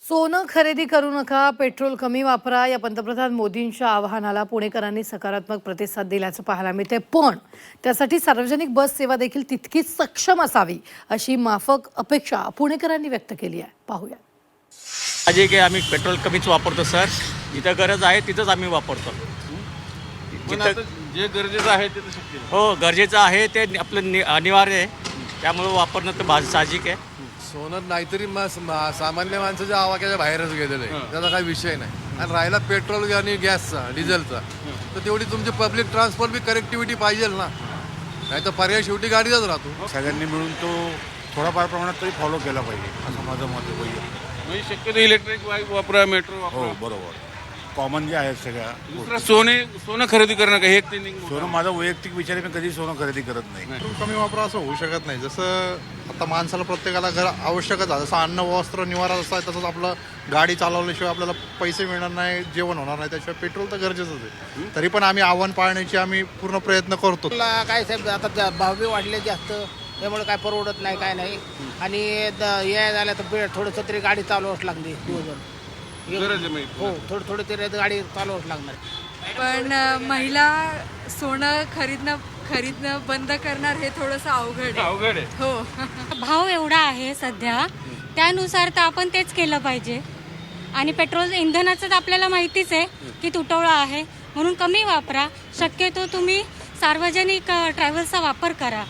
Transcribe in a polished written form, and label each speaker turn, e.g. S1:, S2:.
S1: सोनं खरेदी करू नका, पेट्रोल कमी वापरा या पंतप्रधान मोदींच्या आवाहनाला पुणेकरांनी सकारात्मक प्रतिसाद दिल्याचं पाहायला मिळते. पण त्यासाठी सार्वजनिक बस सेवा देखील तितकीच सक्षम असावी अशी माफक अपेक्षा पुणेकरांनी व्यक्त केली आहे. पाहूया.
S2: माझे की आम्ही पेट्रोल कमीच वापरतो सर. जिथं गरज आहे तिथंच आम्ही वापरतो.
S3: पण आता जे गरजेचं आहे ते तर शक्य नाही.
S2: हो, गरजेचं आहे ते आपलं अनिवार्य आहे. त्यामुळे वापरणं तर साहजिक आहे.
S4: सोनं नाहीतरी सामान्य माणसाच्या आवाक्याच्या बाहेरच गेलेलं आहे. त्याचा काही विषय नाही. आणि राहिला पेट्रोल आणि गॅसचा डिझेलचा, तर तेवढी तुमची पब्लिक ट्रान्सपोर्ट बी कनेक्टिव्हिटी पाहिजे ना. नाही तर पर्याय शेवटी गाडीचाच राहतो.
S5: सगळ्यांनी मिळून तो थोडाफार प्रमाणात तरी फॉलो केला पाहिजे असं माझं मत आहे.
S3: म्हणजे शक्यतो इलेक्ट्रिक बाईक वापरा, मेट्रो
S5: हो
S3: वापरा.
S5: बरोबर. कॉमन जे आहेत सगळ्या
S3: दुसरं सोनं खरेदी करणं का हे एक थिंकिंग.
S5: सोनं माझा वैयक्तिक विचार आहे. मी कधी सोनं खरेदी करत नाही.
S6: पेट्रोल कमी वापरा असं होऊ शकत नाही. जसं आता माणसाला प्रत्येकाला घर आवश्यकच आहे. जसं अन्न वस्त्र निवारा जसं आहे तसंच आपलं गाडी चालवल्याशिवाय आपल्याला पैसे मिळणार नाही, जेवण होणार नाही. त्याशिवाय पेट्रोल तर गरजेचंच आहे. तरी पण आम्ही आव्हान पाळण्याची आम्ही पूर्ण प्रयत्न करतो.
S7: काय साहेब आता भाव बी वाढले जास्त, त्यामुळे काय परवडत नाही काय नाही. आणि या झाल्या तर थोडंसं तरी गाडी चालवाच लागली दिवसभर.
S3: गरज आहे माहिती.
S7: हो, थोडं तरी गाडी चालवाच लागणार.
S8: पण महिला सोनं खरीदणं बंद करणार हे थोडंसं अवघड
S3: अवघड आहे.
S8: हो.
S9: भाव एवढा आहे सध्या, त्यानुसार तर आपण तेच केलं पाहिजे. आणि पेट्रोल इंधनाचं तर आपल्याला माहितीच आहे की तुटवडा आहे, म्हणून कमी वापरा. शक्यतो तुम्ही सार्वजनिक ट्रॅव्हल्सचा वापर करा.